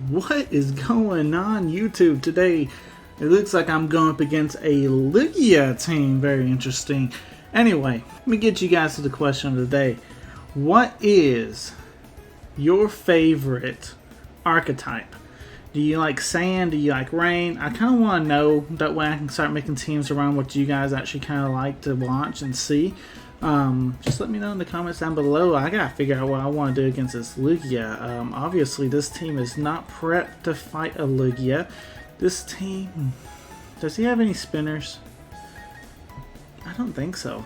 What is going on YouTube today? It looks like I'm going up against a Lugia team. Very interesting. Anyway, let me get you guys to the question of the day. What is your favorite archetype? Do you like sand? Do you like rain? I kind of want to know. That way I can start making teams around what you guys actually kind of like to watch and see. Just let me know in the comments down below. I gotta figure out what I want to do against this Lugia. Obviously this team is not prepped to fight a Lugia. This team, does he have any spinners? I don't think so.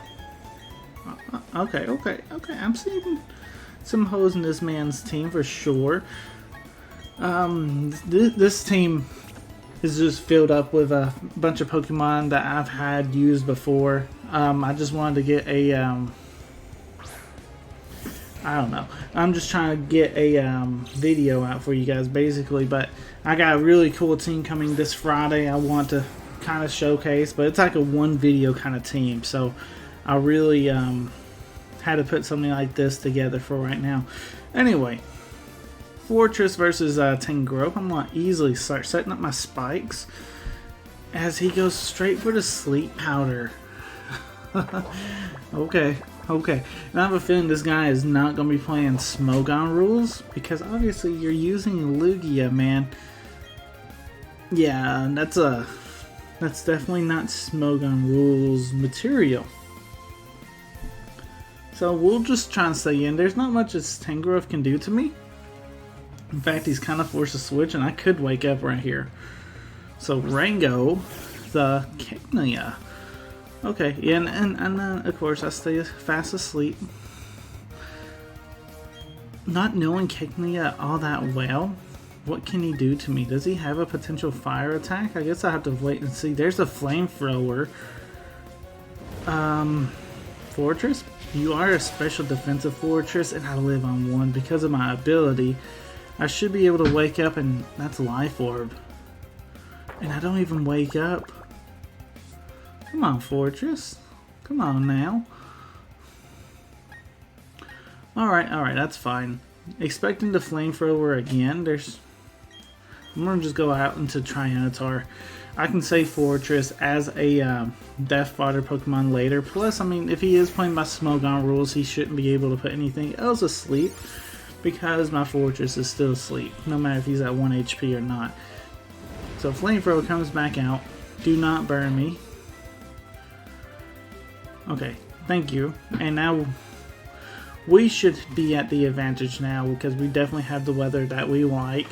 Okay. I'm seeing some hoes in this man's team for sure. This team is just filled up with a bunch of Pokemon that I've had used before. I just wanted to get a, I don't know. I'm just trying to get a video out for you guys basically, but I got a really cool team coming this Friday I want to kind of showcase, but it's like a one video kind of team, so I really had to put something like this together for right now. Anyway, Fortress versus Tangrowth. I'm going to easily start setting up my spikes as he goes straight for the sleep powder. Okay. And I have a feeling this guy is not going to be playing Smogon rules because obviously you're using Lugia, man. Yeah, that's definitely not Smogon rules material. So we'll just try and stay in. There's not much this Tangrowth can do to me. In fact, he's kind of forced to switch, and I could wake up right here. So Rango, the Kegnia. Okay, yeah, and of course I stay fast asleep. Not knowing Kegnia all that well, what can he do to me? Does he have a potential fire attack? I guess I have to wait and see. There's a flamethrower. Fortress? You are a special defensive fortress, and I live on one because of my ability. I should be able to wake up, and that's Life Orb. And I don't even wake up. Come on, Fortress. Come on now. Alright, that's fine. Expecting the flamethrower again. I'm going to just go out into Trianitar. I can say Fortress as a Death Fodder Pokemon later. Plus, I mean, if he is playing by Smogon rules, he shouldn't be able to put anything else asleep because my Fortress is still asleep, no matter if he's at 1 HP or not. So Flamethrower comes back out. Do not burn me. Okay, thank you. And now we should be at the advantage now because we definitely have the weather that we like.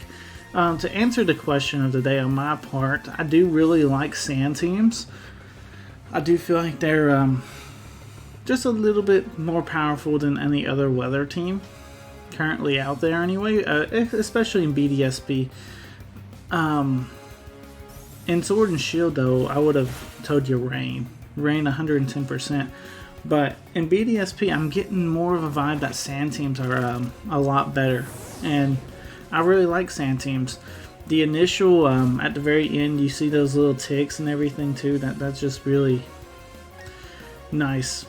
To answer the question of the day on my part, I do really like sand teams. I do feel like they're just a little bit more powerful than any other weather team currently out there anyway, especially in BDSP. In Sword and Shield though, I would have told you Rain 110%, but in BDSP I'm getting more of a vibe that sand teams are a lot better, and I really like sand teams. The initial at the very end, you see those little ticks and everything too. That's just really nice.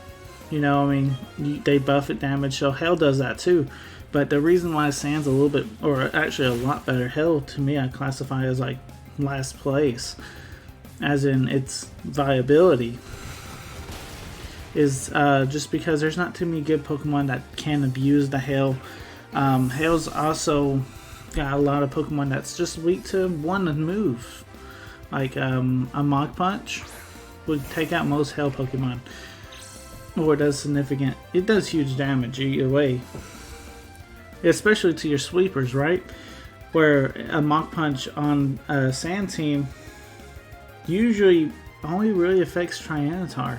You know, I mean, they buff it damage, so Hell does that too. But the reason why Sand's a little bit, or actually a lot better, Hell to me I classify as like last place, as in its viability, is just because there's not too many good Pokemon that can abuse the Hell. Hell's also got a lot of Pokemon that's just weak to one move. Like a Mach Punch would take out most Hell Pokemon. Or it does huge damage either way. Especially to your sweepers, right? Where a Mach Punch on a Sand team usually only really affects Trianitar.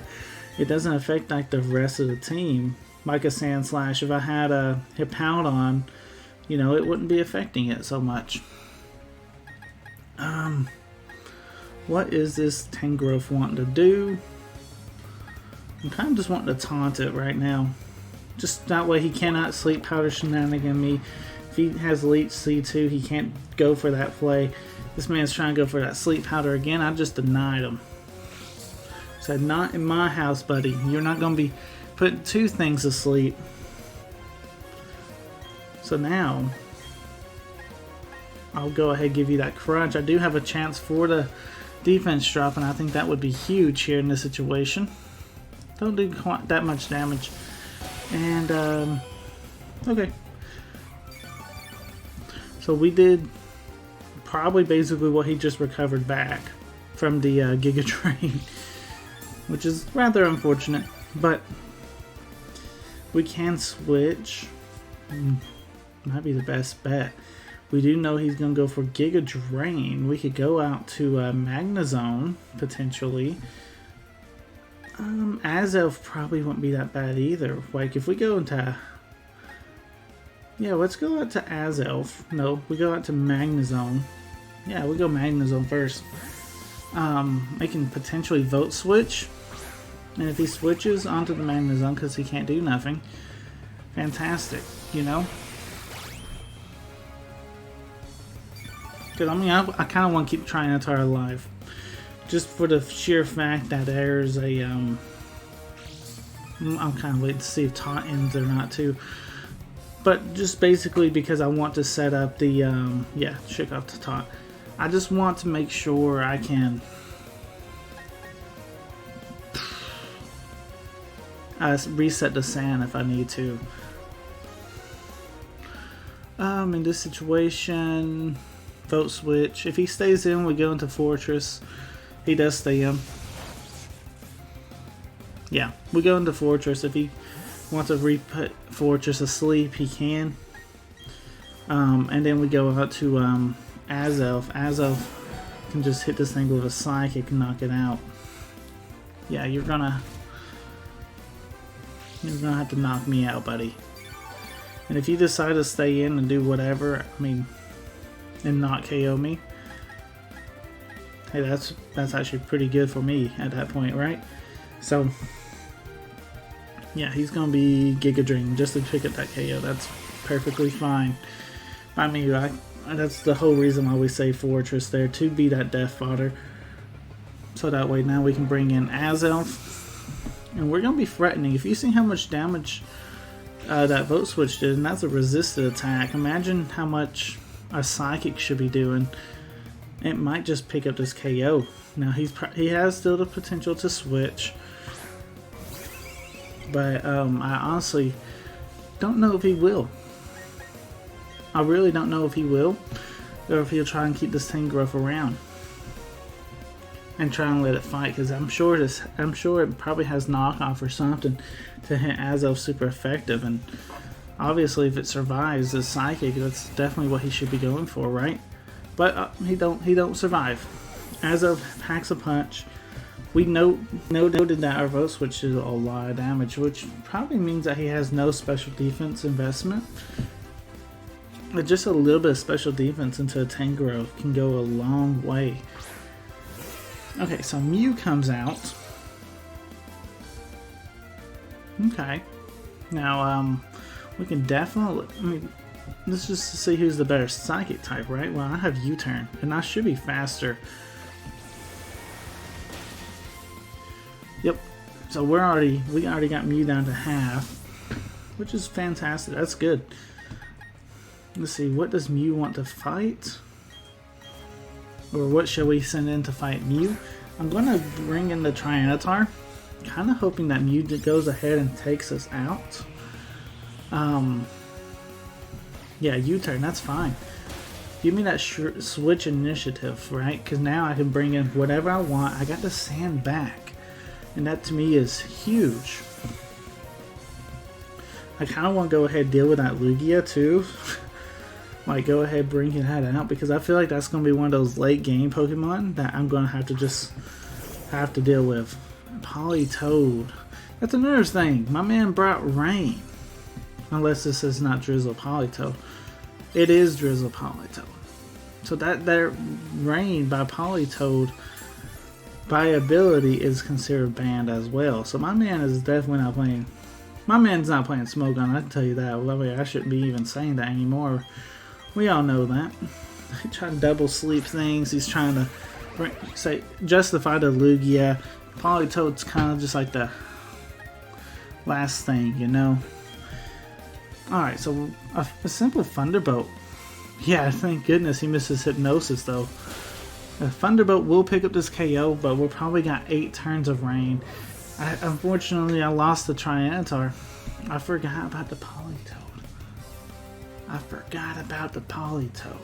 It doesn't affect like the rest of the team. Like a Sand Slash, if I had a Hippowdon, you know, it wouldn't be affecting it so much. What is this Tangrowth wanting to do? I'm kind of just wanting to taunt it right now. Just that way he cannot Sleep Powder shenanigan me. If he has Leech C2, he can't go for that play. This man's trying to go for that Sleep Powder again. I just denied him. Said, not in my house, buddy. You're not going to be putting two things to sleep. So now I'll go ahead and give you that crunch. I do have a chance for the defense drop, and I think that would be huge here in this situation. Don't do quite that much damage. And, okay. So we did probably basically what he just recovered back from the Giga Drain, which is rather unfortunate, but we can switch. Might be the best bet. We do know he's going to go for Giga Drain. We could go out to Magnezone, potentially. Azelf probably won't be that bad either. Like, if we go into... Yeah, let's go out to Azelf. No, we go out to Magnezone. Yeah, we go Magnezone first. I can potentially Vote Switch. And if he switches onto the Magnezone because he can't do nothing, fantastic, you know? Because, I mean, I kind of want to keep Tyranitar alive. Just for the sheer fact that there's a, I'm kind of waiting to see if Taunt ends or not, too. But just basically because I want to set up the, yeah, shake off the Taunt. I just want to make sure I can reset the sand if I need to. In this situation, Vote Switch. If he stays in, we go into Fortress. He does stay in. Yeah, we go into Fortress. If he wants to re-put Fortress asleep, he can. And then we go out to Azelf. Azelf can just hit this thing with a Psychic and knock it out. Yeah, you're gonna have to knock me out, buddy. And if you decide to stay in and do whatever, I mean, and not KO me, hey, that's actually pretty good for me at that point, right? So, yeah, he's gonna be Giga Drain just to pick up that KO. That's perfectly fine. I mean, that's the whole reason why we say Fortress there, to be that death fodder. So that way now we can bring in Azelf, and we're gonna be threatening. If you see how much damage that Vote Switch did, and that's a resisted attack, imagine how much a Psychic should be doing. It might just pick up this KO. Now he has still the potential to switch, but I honestly don't know if he will. I really don't know if he will, or if he'll try and keep this Tangrowth around and try and let it fight. Because I'm sure it probably has knockoff or something to hit Azelf super effective, and obviously if it survives the Psychic, that's definitely what he should be going for, right? But he don't survive. Azelf packs a punch. We noted that our Vote Switch did a lot of damage, which probably means that he has no special defense investment. But just a little bit of special defense into a Tangrowth can go a long way. Okay, so Mew comes out. Okay. Now, we can definitely... I mean, let's just see who's the better Psychic type, right? Well, I have U-turn, and I should be faster. Yep. So we already got Mew down to half, which is fantastic. That's good. Let's see, what does Mew want to fight? Or what shall we send in to fight Mew? I'm going to bring in the Tyranitar, kind of hoping that Mew goes ahead and takes us out. Yeah, U-turn, that's fine. Give me that switch initiative, right? Because now I can bring in whatever I want. I got the sand back, and that to me is huge. I kind of want to go ahead and deal with that Lugia too. Like, go ahead, bring that out, because I feel like that's going to be one of those late game Pokemon that I'm going to have to deal with. Politoed. That's another thing. My man brought rain. Unless this is not Drizzle Politoed. It is Drizzle Politoed. So that rain by Politoed by ability is considered banned as well. So my man is definitely not playing. My man's not playing Smogon, I can tell you that. Well, I shouldn't be even saying that anymore. We all know that. He's trying to double sleep things. He's trying to justify the Lugia. Politoed's kind of just like the last thing, you know. Alright, so a simple Thunderbolt Yeah, thank goodness he misses Hypnosis though. The Thunderbolt will pick up this KO, but we'll probably got 8 turns of rain. Unfortunately, I lost the Triantar. I forgot about the Politoed. I forgot about the Politoed.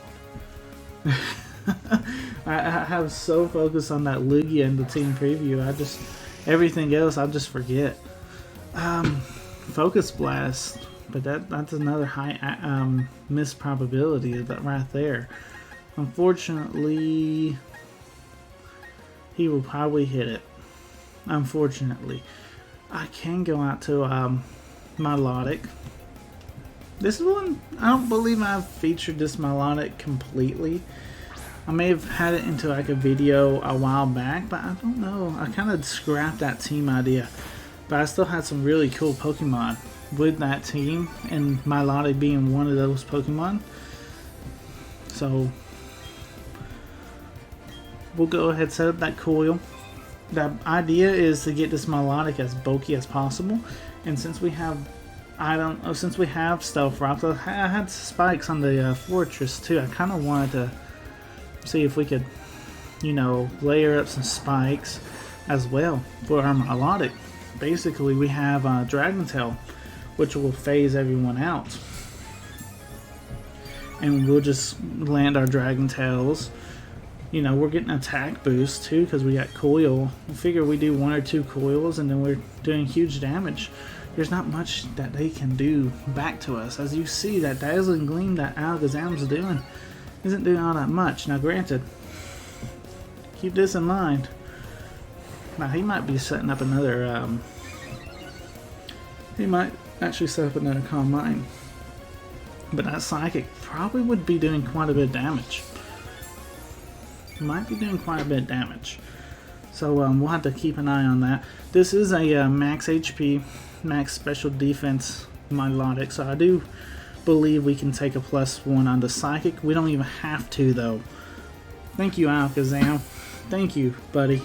I have so focused on that Lugia in the team preview. Everything else I just forget. Focus Blast, but that's another high miss probability right there. Unfortunately, he will probably hit it. Unfortunately, I can go out to Milotic. This is one I don't believe I've featured this Milotic completely. I may have had it into like a video a while back, but I don't know. I kind of scrapped that team idea, but I still had some really cool Pokemon with that team, and Milotic being one of those Pokemon. So we'll go ahead and set up that Coil. The idea is to get this Milotic as bulky as possible, and since we have Stealth Rocks, I had spikes on the Fortress too. I kind of wanted to see if we could, you know, layer up some spikes as well for our Milotic. Basically, we have Dragontail, which will phase everyone out, and we'll just land our Dragontails. You know, we're getting attack boost too because we got Coil. I figure we do 1 or 2 Coils and then we're doing huge damage. There's not much that they can do back to us. As you see, that Dazzling Gleam that Alakazam's doing isn't doing all that much. Now granted, keep this in mind. Now he might be setting up another, he might actually set up another Calm Mind. But that Psychic probably would be doing quite a bit of damage. Might be doing quite a bit of damage. So we'll have to keep an eye on that. This is a max HP, max special defense Milotic, so I do believe we can take a +1 on the Psychic. We don't even have to though. Thank you, Alakazam. Thank you, buddy.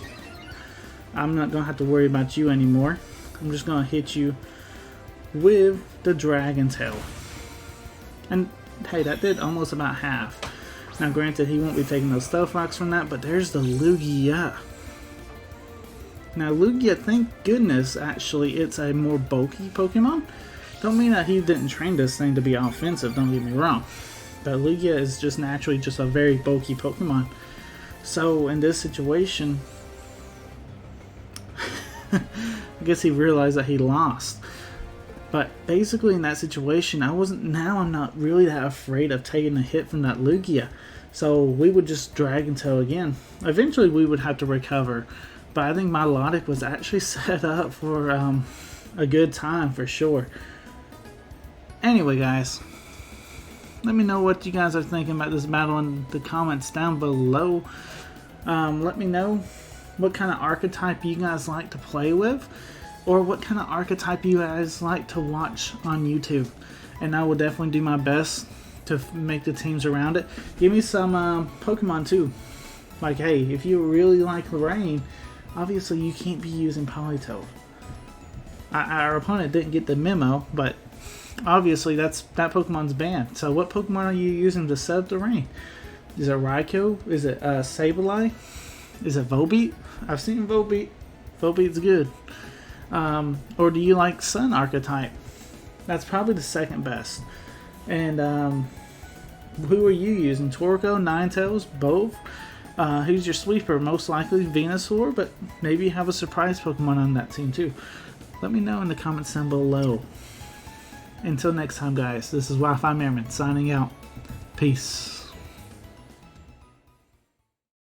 I'm not gonna have to worry about you anymore. I'm just gonna hit you with the Dragontail. And hey, that did almost about half. Now granted, he won't be taking those Stealth Rocks from that, but there's the Lugia. Now Lugia, thank goodness, actually it's a more bulky Pokemon. Don't mean that he didn't train this thing to be offensive, don't get me wrong. But Lugia is just naturally just a very bulky Pokemon. So in this situation, I guess he realized that he lost. But basically in that situation, I'm not really that afraid of taking a hit from that Lugia. So we would just Dragontail again. Eventually we would have to recover. But I think Milotic was actually set up for a good time for sure. Anyway guys, let me know what you guys are thinking about this battle in the comments down below. Let me know what kind of archetype you guys like to play with, or what kind of archetype you guys like to watch on YouTube, and I will definitely do my best to make the teams around it. Give me some Pokemon too. Like, hey, if you really like Lorraine, obviously you can't be using Politoed. Our opponent didn't get the memo, but obviously that Pokemon's banned. So what Pokemon are you using to set up the rain? Is it Raikou? Is it Sableye? Is it Volbeat? I've seen Volbeat. Volbeat's good. Or do you like Sun archetype? That's probably the second best. And who are you using? Torkoal, Ninetales, both? Who's your sweeper? Most likely Venusaur, but maybe you have a surprise Pokemon on that team too. Let me know in the comments down below. Until next time guys, this is Wi-Fi Merriman signing out. Peace.